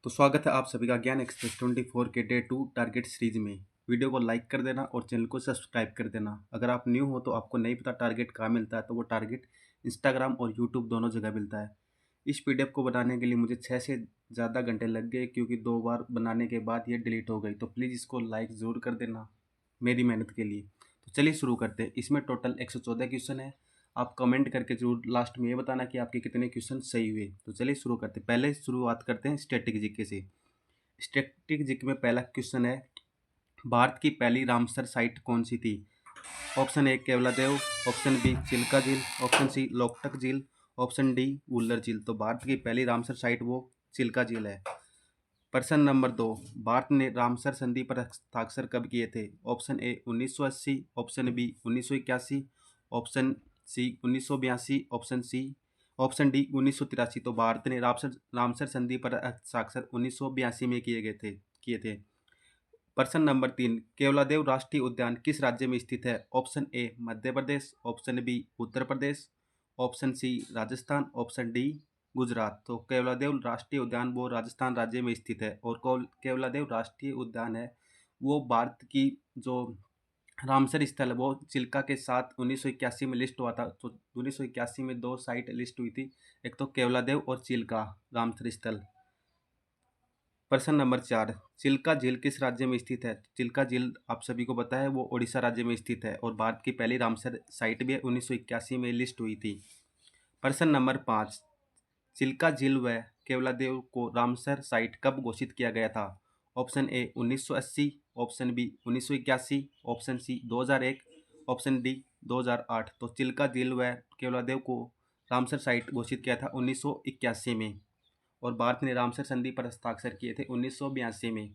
तो स्वागत है आप सभी का ज्ञान एक्सप्रेस 24 के डे 2 टारगेट सीरीज में। वीडियो को लाइक कर देना और चैनल को सब्सक्राइब कर देना। अगर आप न्यू हो तो आपको नहीं पता टारगेट कहाँ मिलता है, तो वो टारगेट इंस्टाग्राम और यूट्यूब दोनों जगह मिलता है। इस पीडीएफ को बनाने के लिए मुझे 6 से ज़्यादा घंटे लग गए, क्योंकि 2 बार बनाने के बाद ये डिलीट हो गई। तो प्लीज़ इसको लाइक ज़रूर कर देना मेरी मेहनत के लिए। तो चलिए शुरू करते हैं। इसमें टोटल 114 क्वेश्चन है। आप कमेंट करके जरूर लास्ट में ये बताना कि आपके कितने क्वेश्चन सही हुए। तो चलिए शुरू करते हैं। पहले शुरुआत करते हैं स्टैटिक जीके से। स्टैटिक जीके में पहला क्वेश्चन है, भारत की पहली रामसर साइट कौन सी थी? Option A Keoladeo, option B Chilika झील, ऑप्शन सी लोकटक झील, ऑप्शन डी वुल्लर झील। तो भारत की पहली रामसर साइट वो चिल्का झील है। प्रश्न नंबर 2, भारत ने रामसर संधि पर हस्ताक्षर कब किए थे? Option A 1980, option B 1981, option C 1982, option D 1983। तो भारत ने रामसर संधि पर हस्ताक्षर 1982 में किए थे। प्रश्न नंबर 3, केवलादेव राष्ट्रीय उद्यान किस राज्य में स्थित है? Option A Madhya Pradesh, option B Uttar Pradesh, option C Rajasthan, option D Gujarat. तो केवलादेव राष्ट्रीय उद्यान वो राजस्थान राज्य में स्थित है। और केवलादेव राष्ट्रीय उद्यान है वो भारत की जो रामसर स्थल है वो चिल्का के साथ 1981 में लिस्ट हुआ था। तो 1981 में 2 साइट लिस्ट हुई थी, एक तो केवलादेव और चिल्का रामसर स्थल। प्रश्न नंबर 4, चिल्का झील किस राज्य में स्थित है? चिल्का झील आप सभी को पता है वो ओडिशा राज्य में स्थित है और भारत की पहली रामसर साइट भी 1981 में लिस्ट हुई थी। प्रश्न नंबर 5, चिल्का झील व केवलादेव को रामसर साइट कब घोषित किया गया था? Option A 1980, option B 1981, option C 2001, option D 2008। तो चिल्का झील व केवलादेव को रामसर साइट घोषित किया था 1981 में और भारत ने रामसर संधि पर हस्ताक्षर किए थे 1982 में।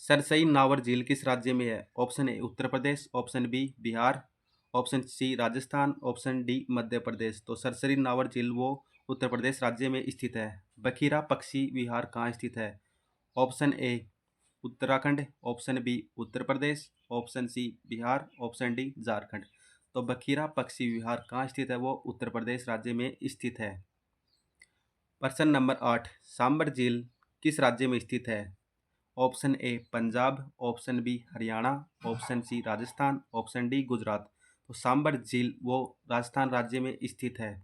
सरसई नावर झील किस राज्य में है? Option A Uttar Pradesh, option B Bihar, option C Rajasthan, option D Madhya Pradesh. तो सरसरी नावर झील वो उत्तर प्रदेश राज्य में स्थित है। बखीरा पक्षी विहार कहाँ स्थित है? Option A Uttarakhand, option B Uttar Pradesh, option C Bihar, option D Jharkhand. तो बखीरा पक्षी विहार कहाँ स्थित है? वो उत्तर प्रदेश राज्य में स्थित है। प्रश्न नंबर 8, सांबर झील किस राज्य में स्थित है? Option A Punjab, option B Haryana, option C Rajasthan, option D Gujarat. तो सांबर झील वो राजस्थान राज्य में स्थित है।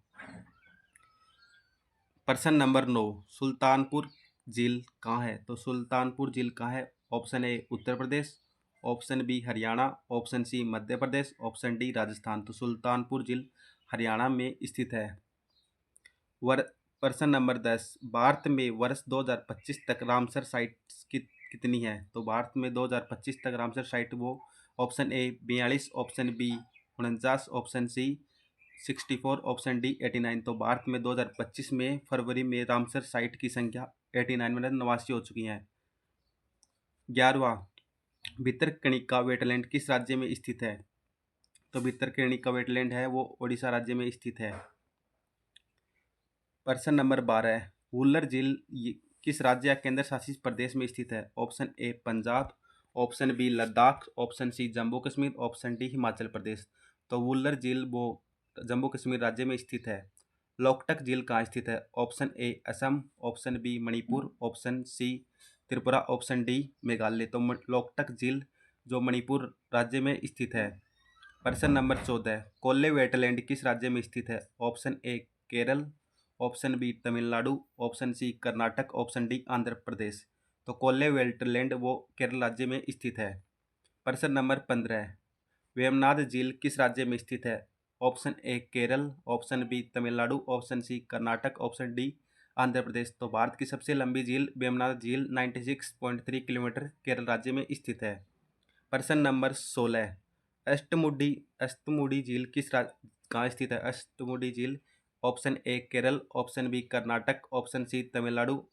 प्रश्न नंबर 9, सुल्तानपुर झील कहाँ है? तो सुल्तानपुर झील कहाँ है? Option A Uttar Pradesh, option B Haryana, option C Madhya Pradesh, option D Rajasthan. तो सुल्तानपुर झील हरियाणा में स्थित है। प्रश्न नंबर 10, भारत में वर्ष 2025 तक रामसर साइट्स कितनी है? तो भारत में 2025 तक रामसर साइट वो option A 42, option B 49, option C 64, option D 89। तो भारत में 2025 में फरवरी में रामसर साइट की संख्या 89 मतलब 89 हो चुकी हैं। 11वां, भितरकणिका वेटलैंड किस राज्य में स्थित है? तो भितरकणिका वेटलैंड है वो ओडिशा राज्य में स्थित है। प्रश्न नंबर 12, वुल्लर झील किस राज्य या केंद्र शासित प्रदेश में स्थित है? Option A Punjab, option B Ladakh, option C Jammu Kashmir, option D Himachal Pradesh. तो वुल्लर झील वो जम्मू कश्मीर राज्य में स्थित है। लोकटक झील कहाँ स्थित है? Option A Assam, option B Manipur, option C Tripura, option D Meghalaya. तो लोकटक झील जो मणिपुर राज्य में स्थित है। प्रश्न नंबर 14, कोल्ले वेटलैंड किस राज्य में स्थित है? Option A Kerala, option B Tamil Nadu, option C Karnataka, option D Andhra Pradesh. तो कोल्ले वेटलैंड वो केरल राज्य में स्थित है। प्रश्न नंबर 15, वेमनाड झील किस राज्य में स्थित है? Option A Kerala, option B Tamil Nadu, option C Karnataka, option D Andhra Pradesh. तो भारत की सबसे लंबी झील वेमनाड झील 96.3 किलोमीटर केरल राज्य में स्थित है। प्रश्न नंबर 16, अष्टमुडी झील कहाँ स्थित है? अष्टमुडी झील option A Kerala, option B Karnataka, option C Tamil Nadu,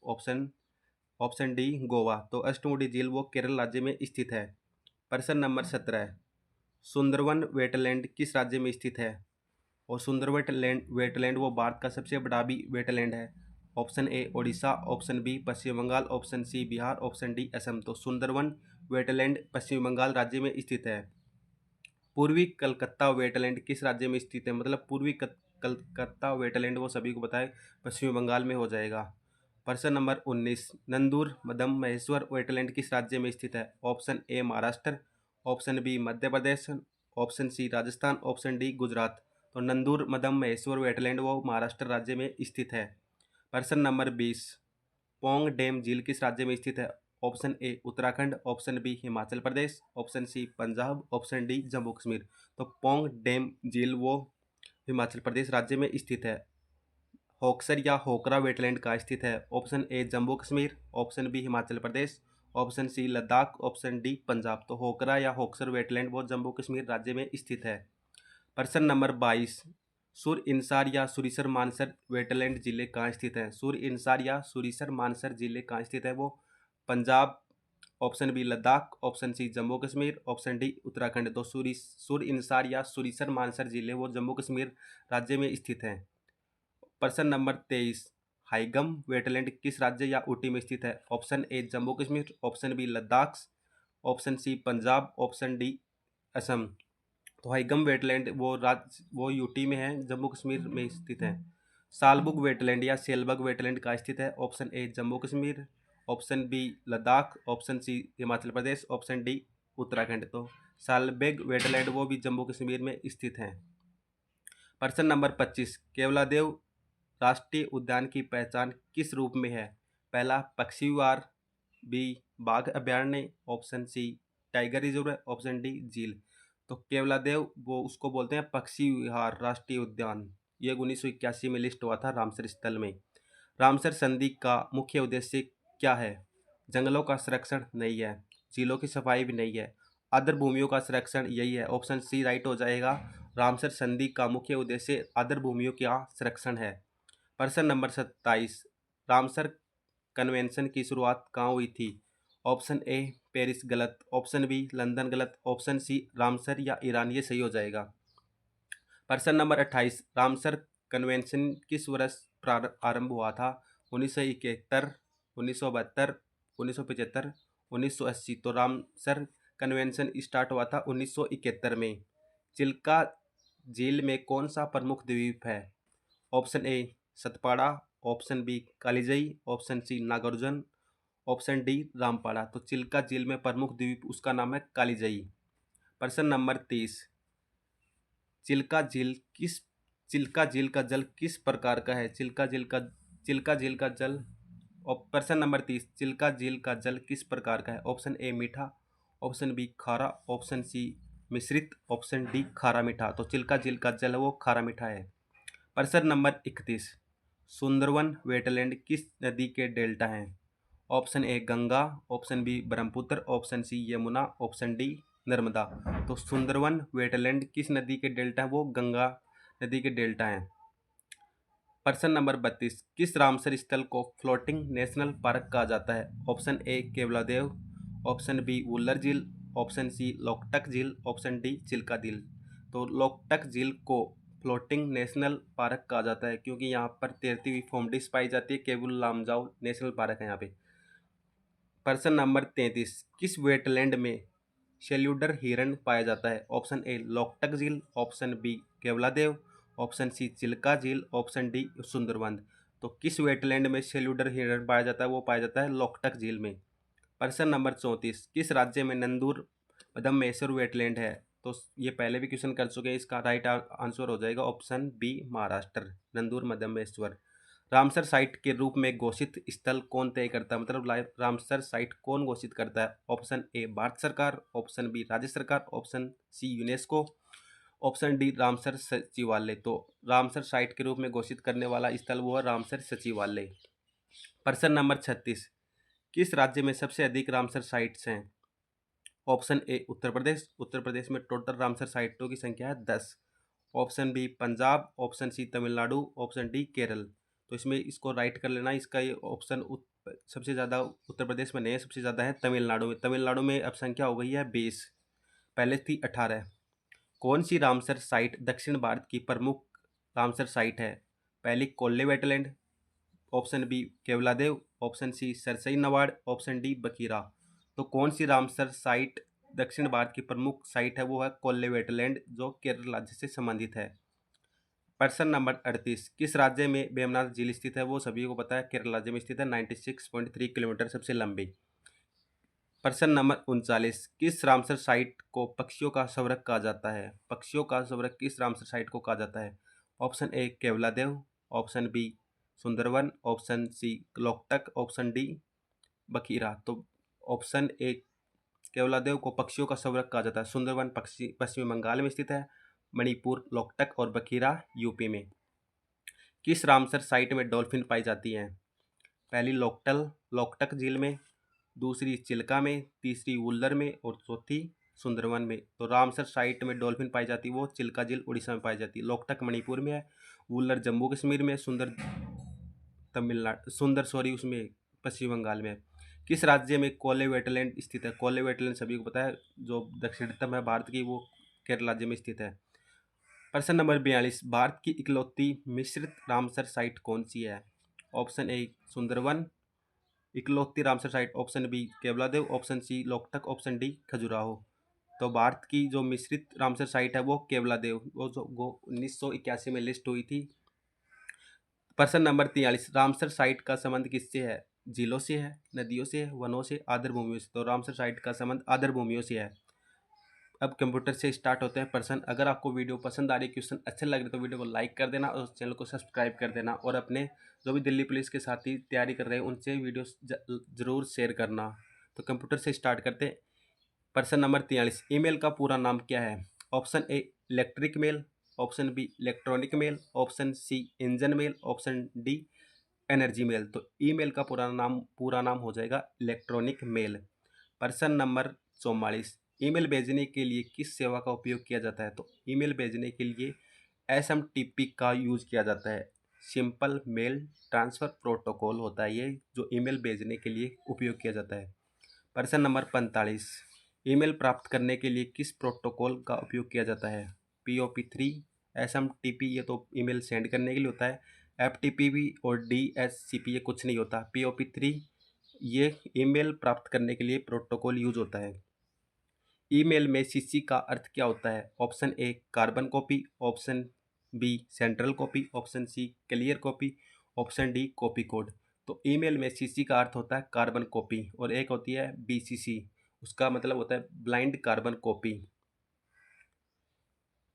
option D Goa. तो अष्टमुडी झील वो केरल राज्य में स्थित है। प्रश्न नंबर 17, सुंदरवन वेटलैंड किस राज्य में स्थित है? और सुंदरवन वेटलैंड वो भारत का सबसे बड़ा भी वेटलैंड है। Option A Odisha, option B Paschim Bengal, option C Bihar, option D Assam. तो सुंदरवन वेटलैंड पश्चिम बंगाल राज्य में स्थित है। पूर्वी कलकत्ता वेटलैंड किस राज्य में स्थित है? मतलब पूर्वी कलकत्ता वेटलैंड वो सभी को पता है पश्चिम बंगाल में हो जाएगा। प्रश्न नंबर 19, नंदूर मदम महेश्वर वेटलैंड किस राज्य में स्थित है? Option A Maharashtra, option B Madhya Pradesh, option C Rajasthan, option D Gujarat. तो नंदूर मदम महेश्वर वेटलैंड वो महाराष्ट्र राज्य में स्थित है। प्रश्न नंबर 20, पोंग डैम झील किस राज्य में स्थित है? Option A Uttarakhand, option B Himachal Pradesh, option C Punjab, option D Jammu Kashmir. तो पोंग डैम झील वो हिमाचल प्रदेश राज्य में स्थित है। होक्सर या होकरा वेटलैंड कहाँ स्थित है? Option A Jammu Kashmir, option B Himachal Pradesh, option C Ladakh, option D Punjab. तो होकरा या होक्सर वेटलैंड वो जम्मू कश्मीर राज्य में स्थित है। प्रश्न नंबर 22, सुर इंसार या सुरिसर मानसर वेटलैंड जिले कहाँ स्थित है? सुर इंसार या सुरिसर मानसर जिले कहाँ स्थित है? वो Punjab, option B Ladakh, option C Jammu Kashmir, option D Uttarakhand. तो सुर इंसार या सुरिसर मानसर जिले वो जम्मू कश्मीर राज्य में स्थित हैं। प्रश्न नंबर 23, हाइगम वेटलैंड किस राज्य या ऊटी में स्थित है? Option A Jammu Kashmir, option B Ladakh, option C Punjab, option D Assam. तो हाइगम वेटलैंड वो यूटी में है, जम्मू कश्मीर में स्थित है। सालबुग वेटलैंड या सेलबग वेटलैंड कहाँ स्थित है? Option A Jammu Kashmir, option B Ladakh, option C Himachal Pradesh, option D Uttarakhand. तो सालबेग वेटलैंड वो भी जम्मू कश्मीर में स्थित हैं। प्रश्न नंबर 25, केवलादेव राष्ट्रीय उद्यान की पहचान किस रूप में है? पहला पक्षी विहार, बी बाघ अभयारण्य, option C tiger reserve, option D झील। तो केवलादेव वो उसको बोलते हैं पक्षी विहार राष्ट्रीय उद्यान। ये 1981 में लिस्ट हुआ था रामसर स्थल में। रामसर संधि का मुख्य उद्देश्य क्या है? जंगलों का संरक्षण नहीं है, झीलों की सफाई भी नहीं है, आर्द्र भूमियों का संरक्षण यही है। ऑप्शन सी राइट हो जाएगा। रामसर संधि का मुख्य उद्देश्य आर्द्र भूमियों का संरक्षण है। प्रश्न नंबर 27, रामसर कन्वेंशन की शुरुआत कहाँ हुई थी? ऑप्शन ए पेरिस गलत, ऑप्शन बी लंदन गलत, ऑप्शन सी रामसर या ईरान। ये सही हो जाएगा। प्रश्न नंबर 28, रामसर कन्वेंशन किस वर्ष आरंभ हुआ था? 1971, 1972, 1975, 1980। तो रामसर कन्वेंशन स्टार्ट हुआ था 1971 में। चिल्का झील में कौन सा प्रमुख द्वीप है? Option A Satpada, option B Kalijai, option C Nagarjun, option D Rampada. तो चिल्का झील में प्रमुख द्वीप उसका नाम है कालीजई। प्रश्न नंबर 30, चिल्का झील का जल किस प्रकार का है? चिल्का झील का जल। और प्रश्न नंबर 30, चिल्का झील का जल किस प्रकार का है? ऑप्शन ए मीठा, ऑप्शन बी खारा, ऑप्शन सी मिश्रित, ऑप्शन डी खारा मीठा। तो चिल्का झील का जल वो खारा मीठा है। प्रश्न नंबर 31, सुंदरवन वेटलैंड किस नदी के डेल्टा हैं? Option A Ganga, option B Brahmaputra, option C Yamuna, option D Narmada. तो सुंदरवन वेटलैंड किस नदी के डेल्टा है? वो गंगा नदी के डेल्टा हैं। प्रश्न नंबर 32, किस रामसर स्थल को फ्लोटिंग नेशनल पार्क कहा जाता है? Option A Keoladeo, option B Wular झील, ऑप्शन सी लोकटक झील, ऑप्शन डी चिल्का झील। तो लोकटक झील को फ्लोटिंग नेशनल पार्क कहा जाता है क्योंकि यहाँ पर तैरती हुई फोमडिस पाई जाती है। केबुल लामजाओ नेशनल पार्क है यहाँ पे। प्रश्न नंबर 33, किस वेटलैंड में शेल्यूडर हिरन पाया जाता है? ऑप्शन ए लोकटक झील, option B Keoladeo, option C Chilika झील, ऑप्शन डी सुंदरवन। तो किस वेटलैंड में शेल्यूडर हिरन पाया जाता है? वो पाया जाता है लोकटक झील में। प्रश्न नंबर 34, किस राज्य में नंदूर मदम महेश्वर वेटलैंड है? तो ये पहले भी क्वेश्चन कर चुके हैं। इसका राइट आंसर हो जाएगा option B Maharashtra, Nandur मदम Maheshwar. Ramsar site के रूप में घोषित स्थल कौन तय करता है? मतलब रामसर साइट कौन घोषित करता है? ऑप्शन ए भारत सरकार, ऑप्शन बी राज्य सरकार, option C UNESCO, option D Ramsar सचिवालय। तो रामसर साइट के रूप में घोषित करने वाला स्थल वो है रामसर सचिवालय। प्रश्न नंबर 36, किस राज्य में सबसे अधिक रामसर साइट्स हैं? ऑप्शन ए उत्तर प्रदेश, उत्तर प्रदेश में टोटल रामसर साइटों की संख्या है 10। Option B Punjab, option C Tamil Nadu, option D Kerala. तो इसमें इसको राइट कर लेना। इसका ये ऑप्शन सबसे ज़्यादा उत्तर प्रदेश में नहीं है, सबसे ज़्यादा है तमिलनाडु में। तमिलनाडु में अब संख्या हो गई है 20, पहले थी 18। कौन सी रामसर साइट दक्षिण भारत की प्रमुख रामसर साइट है? पहली Kolleru wetland, option B Keoladeo, option C Sarsai Nawar, option D Bakhira. तो कौन सी रामसर साइट दक्षिण भारत की प्रमुख साइट है? वो है कोल्ले वेटलैंड जो केरल राज्य से संबंधित है। प्रश्न नंबर 38, किस राज्य में वेम्बनाथ झील स्थित है? वो सभी को पता है, केरल राज्य में स्थित है, 96.3 किलोमीटर सबसे लंबी। प्रश्न नंबर 39, किस रामसर साइट को पक्षियों का स्वर्ग कहा जाता है? पक्षियों का स्वर्ग किस रामसर साइट को कहा जाता है? Option A Keoladeo, option B Sundarban, option C Loktak, option D Bakhira. तो ऑप्शन ए केवलादेव को पक्षियों का स्वर्ग कहा जाता है। सुंदरवन पश्चिमी बंगाल में स्थित है, मणिपुर, लोकटक और बखीरा यूपी में। किस रामसर साइट में डॉल्फिन पाई जाती हैं? पहली लोकटक झील में, दूसरी चिल्का में, तीसरी वुल्लर में और चौथी सुंदरवन में। तो रामसर साइट में डॉल्फिन पाई जाती है वो चिल्का झील उड़ीसा में पाई जाती है, लोकटक मणिपुर में है, वुल्लर जम्मू कश्मीर में, उसमें पश्चिम बंगाल में है। किस राज्य में कोले वेटलैंड स्थित है? कोले वेटलैंड सभी को पता है, जो दक्षिणतम है भारत की, वो केरल राज्य में स्थित है। प्रश्न नंबर 42, भारत की इकलौती मिश्रित रामसर साइट कौन सी है? ऑप्शन ए सुंदरवन इकलौती Ramsar site, option B Keoladeo, option C Loktak, option D Khajuraho. तो भारत की जो मिश्रित रामसर साइट है वो केवलादेव, वो जो 1981 में लिस्ट हुई थी। प्रश्न नंबर 43, रामसर साइट का संबंध किससे है? झीलों से है, नदियों से है, वनों से, आर्द्र भूमियों से। तो रामसर साइट का संबंध आर्द्र भूमियों से है। अब कंप्यूटर से स्टार्ट होते हैं प्रश्न। अगर आपको वीडियो पसंद आ रही, क्वेश्चन अच्छे लग रहे तो वीडियो को लाइक कर देना और चैनल को सब्सक्राइब कर देना, और अपने जो भी दिल्ली पुलिस के साथी तैयारी कर रहे हैं उनसे वीडियो जरूर शेयर करना। तो कंप्यूटर से स्टार्ट करते हैं। प्रश्न नंबर 43, ईमेल का पूरा नाम क्या है? Option A electric mail, option B electronic mail, option C engine mail, option D energy mail. तो ईमेल का पूरा नाम हो जाएगा इलेक्ट्रॉनिक मेल। प्रश्न नंबर 44, ईमेल भेजने के लिए किस सेवा का उपयोग किया जाता है? तो ईमेल भेजने के लिए एसएमटीपी का यूज किया जाता है, सिंपल मेल ट्रांसफर प्रोटोकॉल होता है ये, जो ईमेल भेजने के लिए उपयोग किया जाता है। प्रश्न नंबर 45, ईमेल प्राप्त करने के लिए किस प्रोटोकॉल का उपयोग किया जाता है? POP3, SMTP ये तो ईमेल सेंड करने के लिए होता है, FTP और DHCP ये कुछ नहीं होता। POP3 ये ईमेल प्राप्त करने के लिए प्रोटोकॉल यूज होता है। ईमेल में CC का अर्थ क्या होता है? Option A carbon copy, option B central copy, option C clear copy, option D copy code. तो ईमेल में CC का अर्थ होता है कार्बन कॉपी, और एक होती है BCC, उसका मतलब होता है ब्लाइंड कार्बन कॉपी।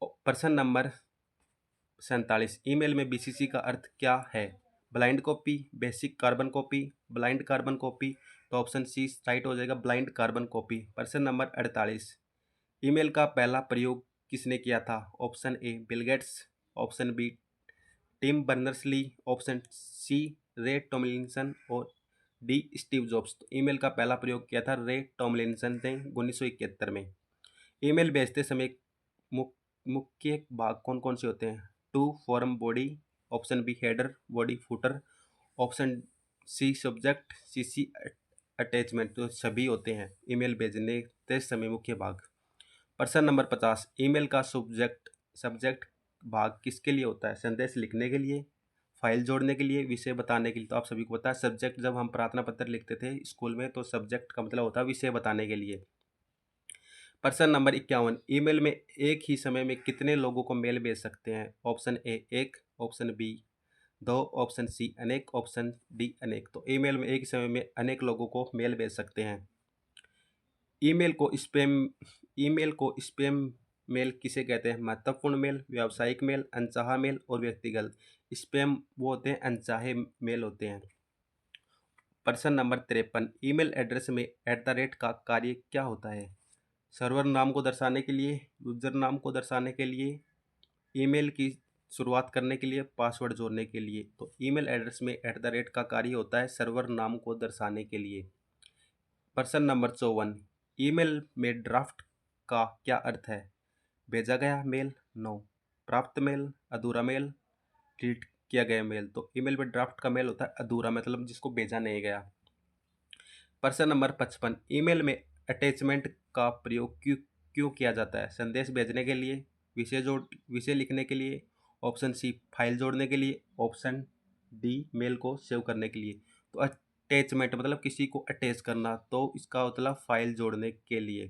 प्रश्न नंबर 47, ईमेल में BCC का अर्थ क्या है? Blind copy, basic carbon copy, blind carbon copy. तो ऑप्शन सी राइट हो जाएगा, ब्लाइंड कार्बन कॉपी। प्रश्न नंबर 48, ईमेल का पहला प्रयोग किसने किया था? Option A Bill Gates, option B Tim Berners Lee, option C Ray Tomlinson और डी स्टीव जॉब्स। तो ईमेल का पहला प्रयोग किया था रे टॉमलिंसन ने 1971 में। ईमेल भेजते समय मुख्य भाग कौन कौन से होते हैं? To from body, option B header body footer, option C subject, CC attachment. तो सभी होते हैं ईमेल भेजने के समय मुख्य भाग। प्रश्न नंबर 50, ईमेल का सब्जेक्ट भाग किसके लिए होता है? संदेश लिखने के लिए, फाइल जोड़ने के लिए, विषय बताने के लिए। तो आप सभी को पता है सब्जेक्ट, जब हम प्रार्थना पत्र लिखते थे स्कूल में तो सब्जेक्ट का मतलब होता है विषय बताने के लिए। प्रश्न नंबर 51, ईमेल में एक ही समय में कितने लोगों को मेल भेज सकते हैं? ऑप्शन ए एक, ऑप्शन बी दो, ऑप्शन सी अनेक, ऑप्शन डी अनेक। तो ईमेल में एक ही समय में अनेक लोगों को मेल भेज सकते हैं। ईमेल को स्पैम मेल किसे कहते हैं? महत्वपूर्ण मेल, व्यावसायिक मेल, अनचाहा मेल और व्यक्तिगत। स्पैम वो होते हैं अनचाहे मेल होते हैं। प्रश्न नंबर 53, ईमेल एड्रेस में @ का कार्य क्या होता है? सर्वर नाम को दर्शाने के लिए, यूजर नाम को दर्शाने के लिए, ईमेल की शुरुआत करने के लिए, पासवर्ड जोड़ने के लिए। तो ईमेल एड्रेस में @ का कार्य होता है सर्वर नाम को दर्शाने के लिए। प्रश्न नंबर 54, ईमेल में ड्राफ्ट का क्या अर्थ है? भेजा गया मेल, नो। प्राप्त मेल, अधूरा मेल, डिलीट किया गया मेल। तो ईमेल में ड्राफ्ट का मेल होता है अधूरा, मतलब जिसको भेजा नहीं गया। प्रश्न नंबर 55, ईमेल में अटैचमेंट का प्रयोग क्यों किया जाता है? संदेश भेजने के लिए, विषय लिखने के लिए, ऑप्शन सी फाइल जोड़ने के लिए, ऑप्शन डी मेल को सेव करने के लिए। तो अटैचमेंट मतलब किसी को अटैच करना, तो इसका मतलब फाइल जोड़ने के लिए।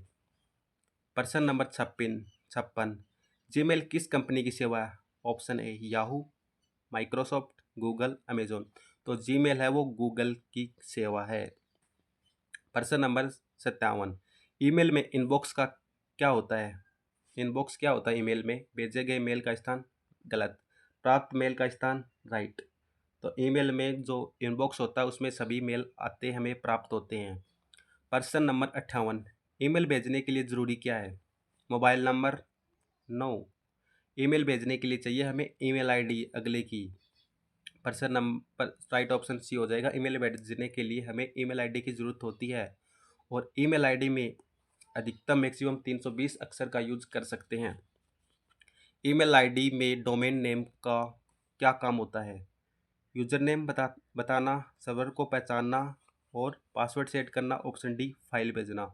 प्रश्न नंबर 56, जीमेल किस कंपनी की सेवा option A Yahoo, Microsoft, Google, Amazon. तो जीमेल है वो गूगल की सेवा है। प्रश्न नंबर 57, ईमेल में इनबॉक्स का क्या होता है? इनबॉक्स क्या होता है? ईमेल में भेजे गए मेल का स्थान, गलत। प्राप्त मेल का स्थान, राइट। तो ईमेल में जो इनबॉक्स होता है उसमें सभी मेल आते हमें प्राप्त होते हैं। प्रश्न नंबर 58, ईमेल भेजने के लिए ज़रूरी क्या है? Mobile number, no. ईमेल भेजने के लिए चाहिए हमें ईमेल आईडी अगले की। प्रश्न नंबर राइट ऑप्शन सी हो जाएगा। ईमेल भेजने के लिए हमें ईमेल आईडी की ज़रूरत होती है और ईमेल आईडी में अधिकतम मैक्सिमम 320 अक्षर का यूज कर सकते हैं। ईमेल आईडी में डोमेन नेम का क्या काम होता है? यूजर नेम बताना, सर्वर को पहचानना और पासवर्ड सेट करना। ऑप्शन डी फाइल भेजना।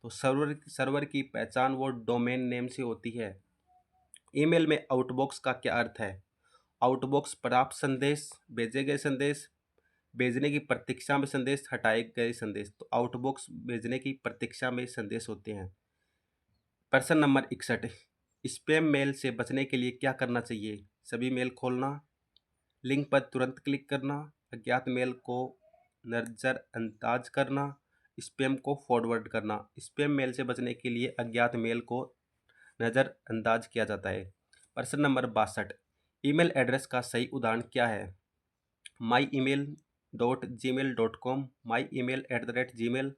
तो सर्वर की पहचान वो डोमेन नेम से होती है। ईमेल में आउटबॉक्स का क्या अर्थ है? आउटबॉक्स प्राप्त संदेश, भेजे गए संदेश, भेजने की प्रतीक्षा में संदेश, हटाए गए संदेश। तो आउटबॉक्स भेजने की प्रतीक्षा में संदेश होते हैं। प्रश्न नंबर 61, स्पैम मेल से बचने के लिए क्या करना चाहिए? सभी मेल खोलना, लिंक पर तुरंत क्लिक करना, अज्ञात मेल को नज़रअंदाज करना, स्पैम को फॉरवर्ड करना। स्पैम मेल से बचने के लिए अज्ञात मेल को नज़रअंदाज किया जाता है। प्रश्न नंबर 62, ईमेल एड्रेस का सही उदाहरण क्या है? myemail.gmail.com, myemail@gmail,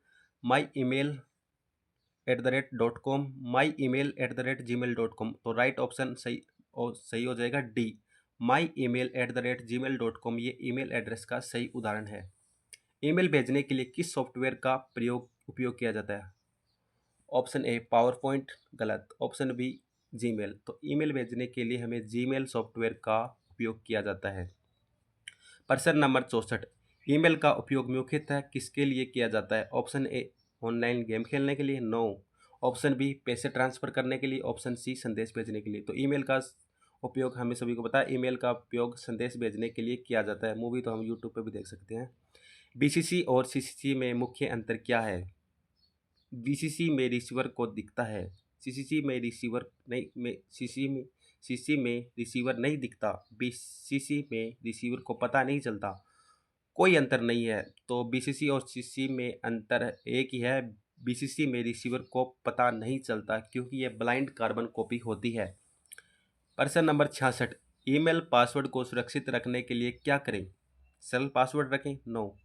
myemail@.com, myemail@gmail.com। तो राइट ऑप्शन सही हो जाएगा डी, myemail@gmail.com। ये ईमेल एड्रेस का सही उदाहरण है। ईमेल भेजने के लिए किस सॉफ्टवेयर का उपयोग किया जाता है? ऑप्शन ए पावर पॉइंट, गलत। Option B Gmail. तो ईमेल भेजने के लिए हमें जीमेल सॉफ्टवेयर का उपयोग किया जाता है। प्रश्न नंबर 64, ईमेल का उपयोग मुख्यतः किसके लिए किया जाता है? ऑप्शन ए ऑनलाइन गेम खेलने के लिए, नो। ऑप्शन बी पैसे ट्रांसफर करने के लिए, ऑप्शन सी संदेश भेजने के लिए। तो ईमेल का उपयोग हमें सभी को पता है, ईमेल का उपयोग संदेश भेजने के लिए किया जाता है। मूवी तो हम यूट्यूब पर भी देख सकते हैं। बीसीसी और सीसीसी में मुख्य अंतर क्या है? बीसीसी में रिसीवर को दिखता है, सीसीसी में रिसीवर नहीं, सीसी में रिसीवर नहीं दिखता, बीसीसी में रिसीवर को पता नहीं चलता। कोई अंतर नहीं है। तो बीसीसी और सीसी में अंतर एक ही है, बीसीसी में रिसीवर को पता नहीं चलता क्योंकि ये ब्लाइंड कार्बन कॉपी होती है। प्रश्न नंबर 66, ईमेल पासवर्ड को सुरक्षित रखने के लिए क्या करें? सरल पासवर्ड रखें, नो।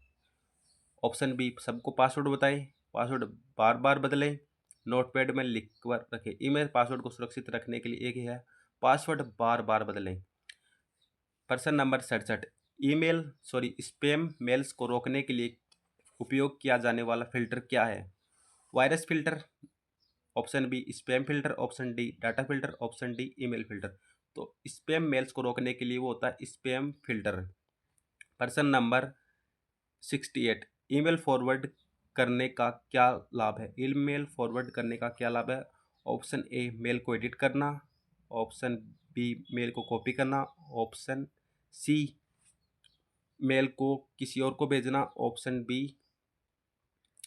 ऑप्शन बी सबको पासवर्ड बताएं, पासवर्ड बार बार बदलें, नोटपैड में लिख कर रखें। ईमेल पासवर्ड को सुरक्षित रखने के लिए एक ही है, पासवर्ड बार बार बदलें। प्रश्न नंबर 67, स्पैम मेल्स को रोकने के लिए उपयोग किया जाने वाला फिल्टर क्या है? Virus filter, option B spam filter, option D data filter, option D email filter. तो स्पैम मेल्स को रोकने के लिए वो होता है स्पैम फिल्टर। प्रश्न नंबर 68, ईमेल फॉरवर्ड करने का क्या लाभ है? ईमेल फॉरवर्ड करने का क्या लाभ है? ऑप्शन ए मेल को एडिट करना, ऑप्शन बी मेल को कॉपी करना, ऑप्शन सी मेल को किसी और को भेजना, ऑप्शन बी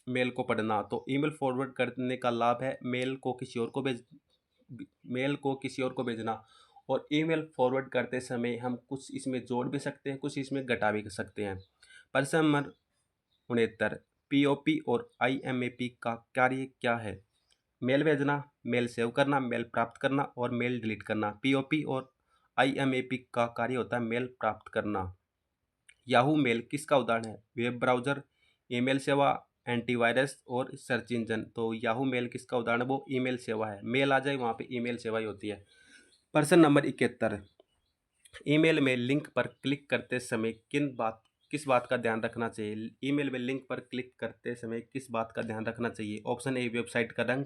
मेल को पढ़ना। तो ईमेल फॉरवर्ड करने का लाभ है मेल को किसी और को भेजना। और ईमेल फॉरवर्ड करते समय हम कुछ इसमें जोड़ भी सकते हैं, कुछ इसमें घटा भी सकते हैं। प्रश्न नंबर 69, पीओपी और आईएमएपी का कार्य क्या है? मेल भेजना, मेल सेव करना, मेल प्राप्त करना और मेल डिलीट करना। पीओपी और आईएमएपी का कार्य होता है मेल प्राप्त करना। याहू मेल किसका उदाहरण है? वेब ब्राउज़र, ईमेल सेवा, एंटीवायरस और सर्च इंजन। तो याहू मेल किसका उदाहरण है? वो ईमेल सेवा है। मेल आ जाए वहाँ पे ईमेल सेवा ही होती है। प्रश्न नंबर 71, ईमेल में लिंक पर क्लिक करते समय किस बात का ध्यान रखना चाहिए? ईमेल में लिंक पर क्लिक करते समय किस बात का ध्यान रखना चाहिए? ऑप्शन ए वेबसाइट का रंग,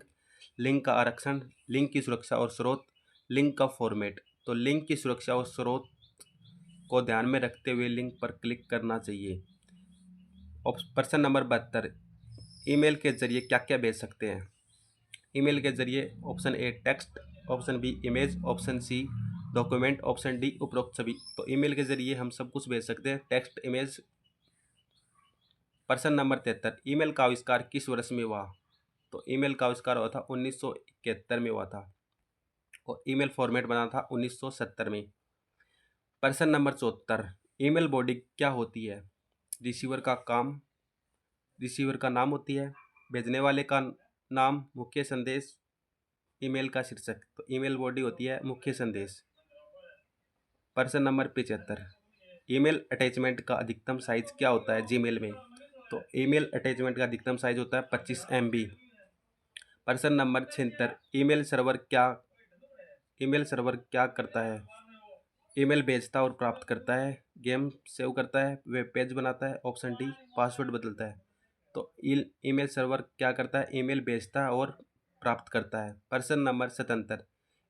लिंक का आरक्षण, लिंक की सुरक्षा और स्रोत, लिंक का फॉर्मेट। तो लिंक की सुरक्षा और स्रोत को ध्यान में रखते हुए लिंक पर क्लिक करना चाहिए। प्रश्न नंबर 72, ईमेल के जरिए क्या क्या भेज सकते हैं? ईमेल के जरिए option A text, option B image, option C document, option D उपरोक्त सभी। तो ईमेल के जरिए हम सब कुछ भेज सकते हैं, टेक्स्ट, इमेज। प्रश्न नंबर 73, ईमेल का आविष्कार किस वर्ष में हुआ? तो ईमेल का आविष्कार हुआ था 1971 में हुआ था और ईमेल फॉर्मेट बना था 1970 में। प्रश्न नंबर 74, ईमेल बॉडी क्या होती है? रिसीवर का काम, रिसीवर का नाम होती है, भेजने वाले का नाम, मुख्य संदेश, ईमेल का शीर्षक। तो ईमेल बॉडी होती है मुख्य संदेश। प्रश्न नंबर 75, ईमेल अटैचमेंट का अधिकतम साइज क्या होता है जीमेल में? तो ईमेल अटैचमेंट का अधिकतम साइज होता है 25 MB। प्रश्न नंबर 76, ईमेल सर्वर क्या करता है? ईमेल भेजता और प्राप्त करता है, गेम सेव करता है, वेब पेज बनाता है, ऑप्शन डी पासवर्ड बदलता है। तो ईमेल सर्वर क्या करता है? ईमेल भेजता है और प्राप्त करता है। प्रश्न नंबर 77,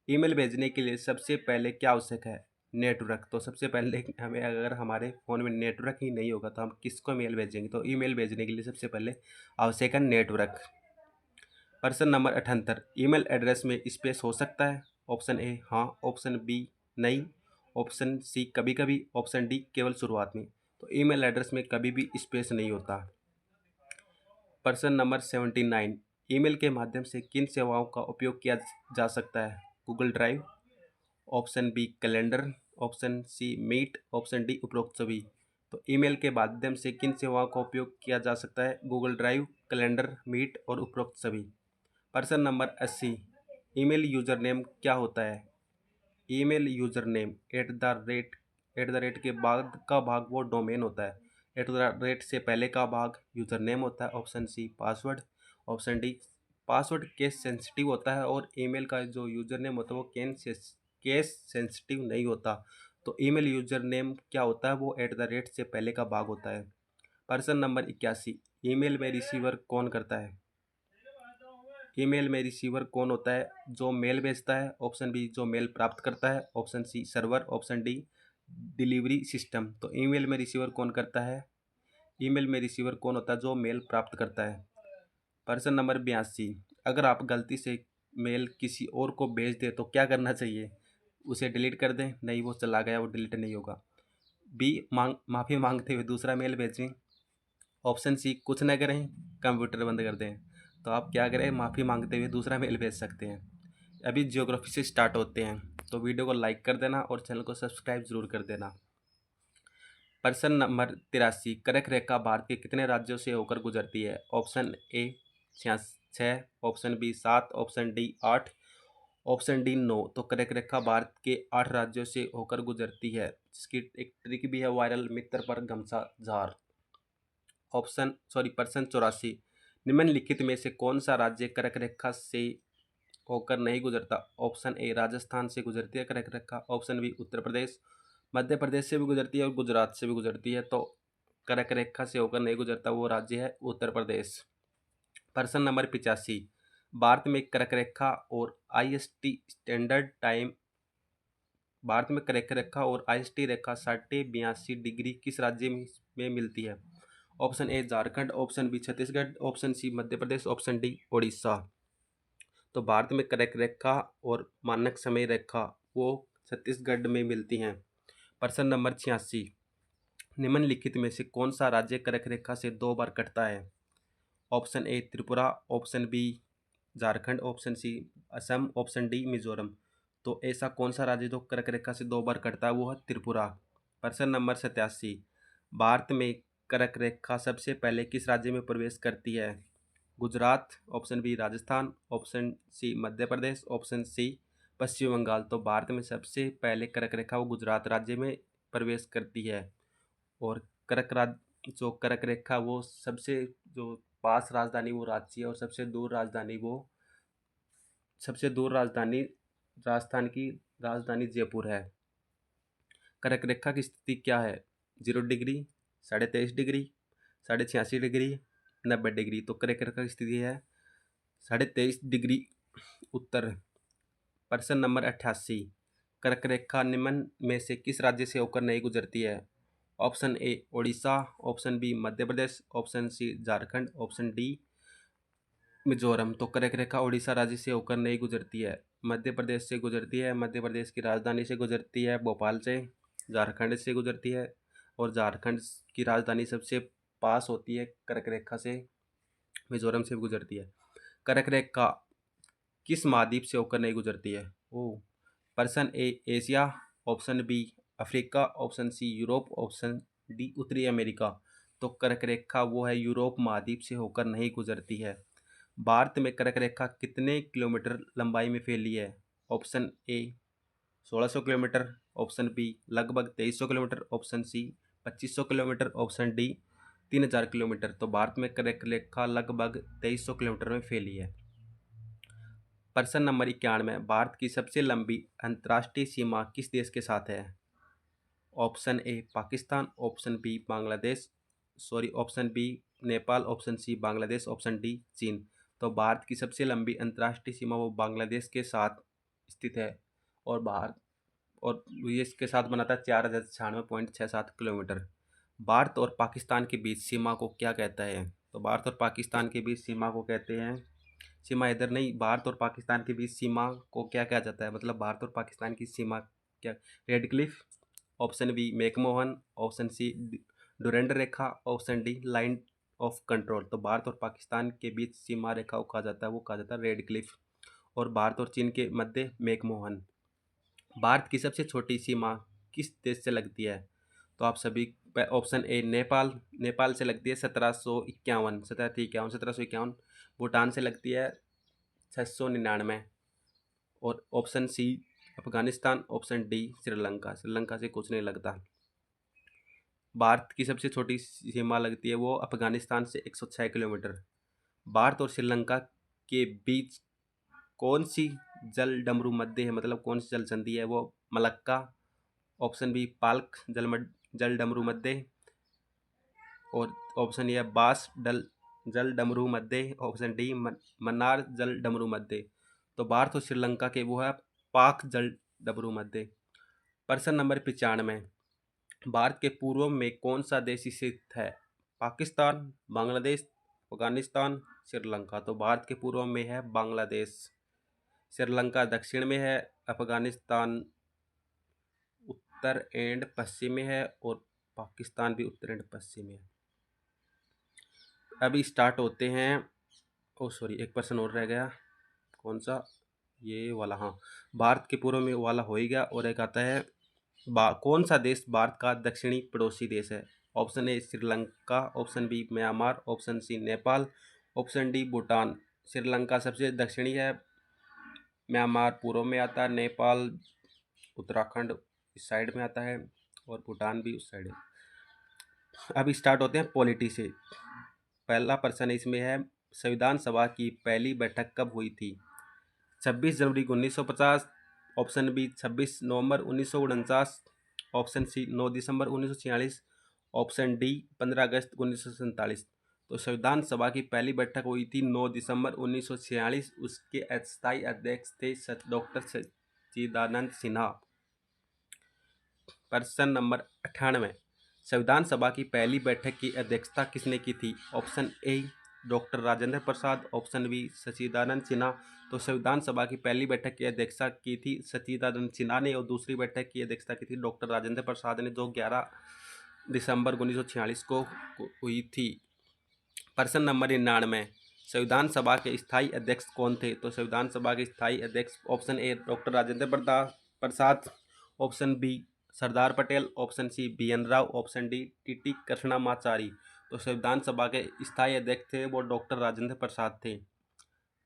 ईमेल भेजने के लिए सबसे पहले क्या आवश्यक है? नेटवर्क। तो सबसे पहले हमें, अगर हमारे फ़ोन में नेटवर्क ही नहीं होगा तो हम किसको मेल भेजेंगे? तो ईमेल भेजने के लिए सबसे पहले आवश्यक है नेटवर्क। प्रश्न नंबर 78, ईमेल एड्रेस में स्पेस हो सकता है? ऑप्शन ए हाँ, ऑप्शन बी नहीं, ऑप्शन सी कभी कभी, ऑप्शन डी केवल शुरुआत में। तो ईमेल एड्रेस में कभी भी स्पेस नहीं होता। प्रश्न नंबर 79, ईमेल के माध्यम से किन सेवाओं का उपयोग किया जा सकता है? Google Drive, option B calendar, option C Meet, option D उपरोक्त सभी। तो ईमेल के माध्यम से किन सेवाओं का उपयोग किया जा सकता है? गूगल ड्राइव, कैलेंडर, मीट और उपरोक्त सभी। प्रश्न नंबर 80, ईमेल यूजर नेम क्या होता है? Email user name at the rate के बाद का भाग वो डोमेन होता है। एट द रेट से पहले का भाग यूजर नेम होता है। Option C password, option D password case sensitive होता है और ईमेल का जो यूजर नेम होता है वो केस सेंसिटिव नहीं होता। तो ईमेल यूजर नेम क्या होता है? वो एट द रेट से पहले का भाग होता है। प्रश्न नंबर 81, ईमेल में रिसीवर कौन करता है? ईमेल में रिसीवर कौन होता है? जो मेल भेजता है, ऑप्शन बी जो मेल प्राप्त करता है, option C server, option D delivery system. तो ईमेल में रिसीवर कौन करता है? ईमेल में रिसीवर कौन होता है? जो मेल प्राप्त करता है। प्रश्न नंबर 82, अगर आप गलती से मेल किसी और को भेज दें तो क्या करना चाहिए? उसे डिलीट कर दें? नहीं, वो चला गया, वो डिलीट नहीं होगा। बी माफ़ी मांगते हुए दूसरा मेल भेजें। ऑप्शन सी कुछ न करें, कंप्यूटर बंद कर दें। तो आप क्या करें? माफ़ी मांगते हुए दूसरा मेल भेज सकते हैं। अभी ज्योग्राफी से स्टार्ट होते हैं, तो वीडियो को लाइक कर देना और चैनल को सब्सक्राइब जरूर कर देना। प्रश्न नंबर 83, कर्क रेखा भारत के कितने राज्यों से होकर गुजरती है? Option A 6, option B 7, option D 8, option D 9। तो कर्क रेखा भारत के 8 राज्यों से होकर गुजरती है, जिसकी एक ट्रिक भी है, वायरल मित्र पर गमछा झार। प्रश्न 84, निम्नलिखित में से कौन सा राज्य कर्क रेखा से होकर नहीं गुजरता? ऑप्शन ए राजस्थान से गुजरती है कर्क रेखा, ऑप्शन बी उत्तर प्रदेश, मध्य प्रदेश से भी गुजरती है और गुजरात से भी गुजरती है। तो कर्क रेखा से होकर नहीं गुजरता वो राज्य है उत्तर प्रदेश। प्रश्न नंबर 85, भारत में कर्क रेखा और IST स्टैंडर्ड टाइम, भारत में कर्क रेखा और IST रेखा 82.5 डिग्री किस राज्य में मिलती है? Option A Jharkhand, option B Chhattisgarh, option C Madhya Pradesh, option D Orissa. तो भारत में कर्क रेखा और मानक समय रेखा वो छत्तीसगढ़ में मिलती हैं। प्रश्न नंबर 86, निम्नलिखित में से कौन सा राज्य कर्क रेखा से 2 बार कटता है? Option A Tripura, option B Jharkhand, option C Assam, option D Mizoram. तो ऐसा कौन सा राज्य जो कर्क रेखा से 2 बार कटता है? वो है त्रिपुरा। प्रश्न नंबर 87, भारत में कर्क रेखा सबसे पहले किस राज्य में प्रवेश करती है? Gujarat, option B Rajasthan, option C Madhya Pradesh, option C Paschim Bangal. तो भारत में सबसे पहले कर्क रेखा वो गुजरात राज्य में प्रवेश करती है। और कर्क रेखा वो सबसे जो पास राजधानी वो रांची है और सबसे दूर राजधानी राजस्थान की राजधानी जयपुर है। कर्क रेखा की स्थिति क्या है? 0 डिग्री, 23.5 डिग्री, 86.5 डिग्री, 90 डिग्री। तो कर्क रेखा की स्थिति है 23.5 डिग्री उत्तर। प्रश्न नंबर 88, कर्क रेखा निम्न में से किस राज्य से होकर नहीं गुजरती है? Option A Odisha, option B Madhya Pradesh, option C Jharkhand, option D Mizoram. तो कर्क रेखा ओडिशा राज्य से होकर नहीं गुजरती है, मध्य प्रदेश से गुजरती है। मध्य प्रदेश की राजधानी से गुजरती है भोपाल से। झारखंड से गुजरती है और झारखंड की राजधानी सबसे पास होती है कर्क रेखा से, मिजोरम से भी गुजरती है। कर्क रेखा किस महाद्वीप से होकर नहीं गुजरती है? ओ प्रश्न A Asia, option B Africa, option C Europe, option D उत्तरी अमेरिका। तो कर्क रेखा वो है यूरोप महाद्वीप से होकर नहीं गुजरती है। भारत में कर्क रेखा कितने किलोमीटर लंबाई में फैली है? Option A 1600 kilometre, option B लगभग 2300 kilometre, option C 2500 kilometre, option D 3000 kilometre. तो भारत में कर्क रेखा लगभग 2300 किलोमीटर में फैली है। प्रश्न नंबर 91, भारत की सबसे लंबी अंतर्राष्ट्रीय सीमा किस देश के साथ है? Option A Pakistan, option B Bangladesh, option B Nepal, option C Bangladesh, option D चीन। तो भारत की सबसे लंबी अंतर्राष्ट्रीय सीमा वो बांग्लादेश के साथ स्थित है। और भारत और ये इसके साथ बनाता है 4096.67 किलोमीटर। भारत और पाकिस्तान के बीच सीमा को क्या कहता है? तो भारत और पाकिस्तान के बीच सीमा को कहते हैं, सीमा इधर नहीं, भारत और पाकिस्तान के बीच सीमा को क्या कहा जाता है, मतलब भारत और पाकिस्तान की सीमा क्या? Radcliffe, option B McMahon, option C Durand रेखा, option D line of control. तो भारत और पाकिस्तान के बीच सीमा रेखा को कहा जाता है, वो कहा जाता है रेड क्लिफ। और भारत और चीन के मध्य मैकमोहन। भारत की सबसे छोटी सीमा किस देश से लगती है? तो आप सभी ऑप्शन ए नेपाल, नेपाल से लगती है 1751। भूटान से लगती है 699। और option C Afghanistan, option D Sri Lanka, Sri Lanka से कुछ नहीं लगता। भारत की सबसे छोटी सीमा लगती है वो अफगानिस्तान से 106 किलोमीटर। भारत और श्रीलंका के बीच कौन सी जल डमरू मध्य है, मतलब कौन सी जल संधि है? वो मलक्का, ऑप्शन बी पाल्क जल डमरू मध्य, और ऑप्शन ए बास जल डमरू मध्य, ऑप्शन डी मन्नार जल डमरू मध्य। तो भारत और श्रीलंका के वो है पाक जल डमरू मध्य। प्रश्न नंबर 95, भारत के पूर्व में कौन सा देश स्थित है? पाकिस्तान, बांग्लादेश, अफगानिस्तान, श्रीलंका। तो भारत के पूर्व में है बांग्लादेश, श्रीलंका दक्षिण में है, अफगानिस्तान उत्तर एंड पश्चिम में है, और पाकिस्तान भी उत्तर एंड पश्चिम में है। अभी स्टार्ट होते हैं। एक प्रश्न और रह गया, कौन सा? ये वाला, हाँ, भारत के पूर्व में वाला हो ही गया। और एक आता है कौन सा देश भारत का दक्षिणी पड़ोसी देश है? Option A Sri Lanka, option B Myanmar, option C Nepal, option D Bhutan. Sri Lanka सबसे दक्षिणी है, म्यांमार पूर्व में आता है, नेपाल उत्तराखंड इस साइड में आता है, और भूटान भी उस साइड है। अब स्टार्ट होते हैं पॉलिटी से। पहला प्रश्न इसमें है, संविधान सभा की पहली बैठक कब हुई थी? 26 जनवरी 1950, ऑप्शन बी 26 नवंबर 1949, ऑप्शन सी 9 दिसंबर 1946, ऑप्शन डी 15 अगस्त 1947। तो संविधान सभा की पहली बैठक हुई थी 9 दिसंबर 1946। उसके अस्थायी अध्यक्ष थे डॉक्टर सच्चिदानंद सिन्हा। प्रश्न नंबर 98, संविधान सभा की पहली बैठक की अध्यक्षता किसने की थी? Option A doctor Rajendra Prasad, option B Sachchidananda Sinha. तो संविधान सभा की पहली बैठक की अध्यक्षता की थी सच्चिदानंद सिन्हा ने, और दूसरी बैठक की अध्यक्षता की थी डॉक्टर राजेंद्र प्रसाद ने, जो 11 दिसंबर 1946 को हुई थी। प्रश्न नंबर 99, संविधान सभा के स्थायी अध्यक्ष कौन थे? तो संविधान सभा के स्थायी अध्यक्ष option A doctor Rajendra Prasad, option B Sardar Patel, option C BN Rao, option D TT Krishnamachari. तो संविधान सभा के स्थायी अध्यक्ष थे वो डॉक्टर राजेंद्र प्रसाद थे।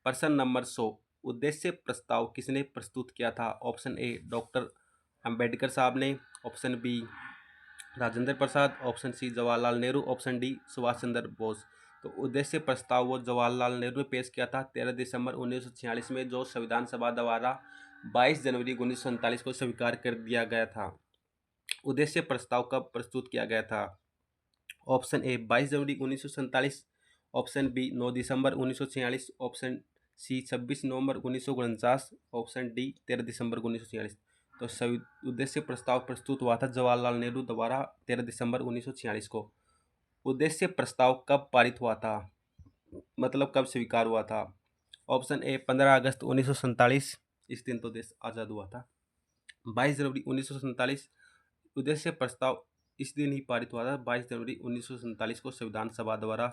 प्रश्न नंबर 100, उद्देश्य प्रस्ताव किसने प्रस्तुत किया था? ऑप्शन ए डॉक्टर अंबेडकर साहब ने, option B Rajendra Prasad, option C Jawaharlal Nehru, option D Subhash Chandra Bose. तो उद्देश्य प्रस्ताव वो जवाहरलाल नेहरू ने पेश किया था 13 दिसंबर 1946 में, जो संविधान सभा द्वारा 22 जनवरी 1947 को स्वीकार कर दिया गया था। उद्देश्य प्रस्ताव कब प्रस्तुत किया गया था? ऑप्शन ए 22 जनवरी 1947, ऑप्शन बी 9 दिसंबर 1946, ऑप्शन सी 26 नवंबर 1949, ऑप्शन डी 13 दिसंबर 1946। तो उद्देश्य प्रस्ताव प्रस्तुत हुआ था जवाहरलाल नेहरू द्वारा 13 दिसंबर 1946 को। उद्देश्य प्रस्ताव कब पारित हुआ था, मतलब कब स्वीकार हुआ था? ऑप्शन ए 15 अगस्त 1947, इस दिन तो देश आज़ाद हुआ था। 22 जनवरी 1947, उद्देश्य प्रस्ताव इस दिन ही पारित हुआ था, 22 जनवरी 1947 को संविधान सभा द्वारा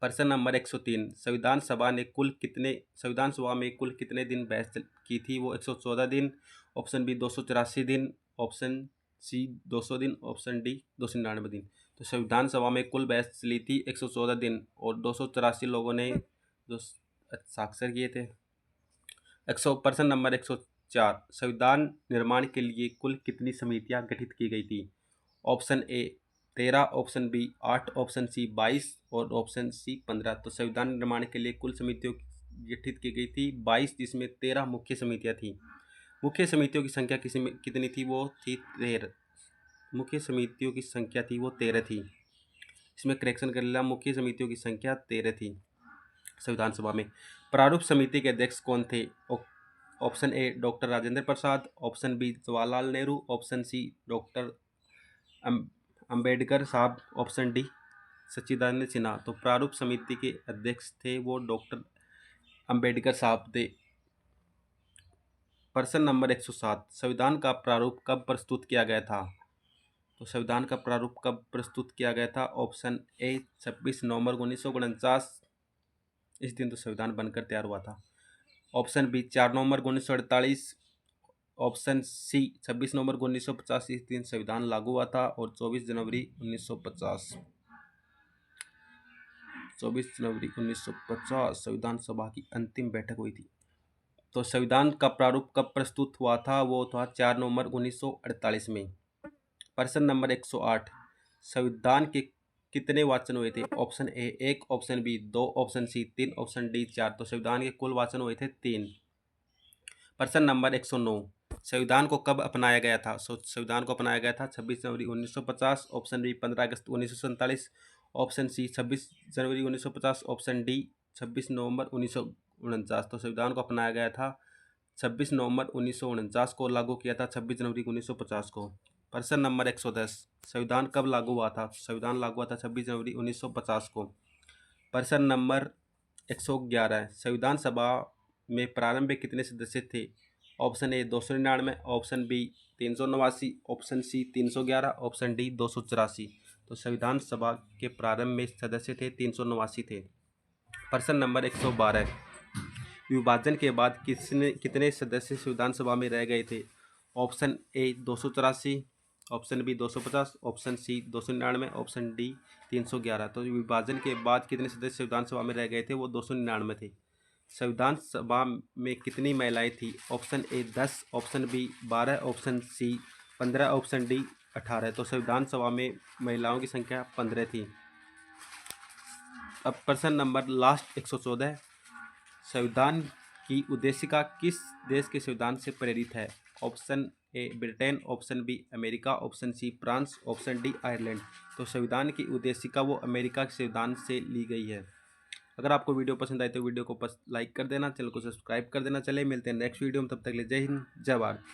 प्रश्न नंबर 103, संविधान सभा में कुल कितने दिन बहस की थी? वो 114 दिन, ऑप्शन बी 284 दिन, ऑप्शन सी 200 दिन, ऑप्शन डी 299 दिन। तो संविधान सभा में कुल बहस चली थी 114 दिन और 284 लोगों ने जो साक्षर किए थे। प्रश्न नंबर 104, संविधान निर्माण के लिए कुल कितनी समितियां गठित की गई थी? Option A 13, option B 8, option C 22 और ऑप्शन सी 15। तो संविधान निर्माण के लिए कुल समितियों गठित की गई थी 22, जिसमें 13 मुख्य समितियां थी। मुख्य समितियों की संख्या कितनी थी? वो थी 13। मुख्य समितियों की संख्या थी वो 13 थी। इसमें करेक्शन कर लिया, मुख्य समितियों की संख्या 13 थी संविधान सभा में। प्रारूप समिति के अध्यक्ष कौन थे? Option A doctor Rajendra Prasad, option B Jawaharlal Nehru, option C doctor Ambedkar sahab, option D सच्चिदानंद सिन्हा। तो प्रारूप समिति के अध्यक्ष थे वो डॉक्टर अंबेडकर साहब थे। प्रश्न नंबर 107, संविधान का प्रारूप कब प्रस्तुत किया गया था? तो संविधान का प्रारूप कब प्रस्तुत किया गया था? ऑप्शन ए 26 नवंबर 1949, इस दिन तो संविधान बनकर तैयार हुआ था। ऑप्शन बी 4 नवंबर 1948, ऑप्शन सी 26 नवंबर 1950, इस दिन संविधान लागू हुआ था। और 24 जनवरी 1950 संविधान सभा की अंतिम बैठक हुई थी। तो संविधान का प्रारूप कब प्रस्तुत हुआ था? वो था 4 नवंबर 1948 में। प्रश्न नंबर 108, संविधान के कितने वाचन हुए थे? Option A 1, option B 2, option C 3, option D 4। तो संविधान के कुल वाचन हुए थे 3। प्रश्न नंबर 109, संविधान को कब अपनाया गया था? संविधान को अपनाया गया था 26 जनवरी 1950, ऑप्शन बी 15 अगस्त 1947, ऑप्शन सी 26 जनवरी 1950, ऑप्शन डी 26 नवंबर 1949। तो संविधान को अपनाया गया था 26 नवंबर 1949 को, लागू किया था 26 जनवरी 1950 को। प्रश्न नंबर 110, संविधान कब लागू हुआ था? संविधान लागू हुआ था 26 जनवरी 1950 को। प्रश्न नंबर 111, संविधान सभा में प्रारंभ में कितने सदस्य थे? Option A 299, option B 389, option C 311, option D 284। तो संविधान सभा के प्रारंभ में सदस्य थे 389 थे। प्रश्न नंबर 112, विभाजन के बाद कितने सदस्य संविधान सभा में रह गए थे? Option A 284, option B 250, option C 299, option D 311। तो विभाजन के बाद कितने सदस्य संविधान सभा में रह गए थे? वो 299 थे। संविधान सभा में कितनी महिलाएं थी? Option A 10, option B 12, option C 15, option D 18। तो संविधान सभा में महिलाओं की संख्या 15 थी। अब प्रश्न नंबर लास्ट 114, संविधान की उद्देशिका किस देश के संविधान से प्रेरित है? Option A Britain, option B America, option C France, option D Ireland. तो संविधान की उद्देशिका वो अमेरिका के संविधान से ली गई है। अगर आपको वीडियो पसंद आए तो वीडियो को लाइक कर देना, चैनल को सब्सक्राइब कर देना। चले मिलते हैं नेक्स्ट वीडियो में, तब तक के लिए जय हिंद जय भारत।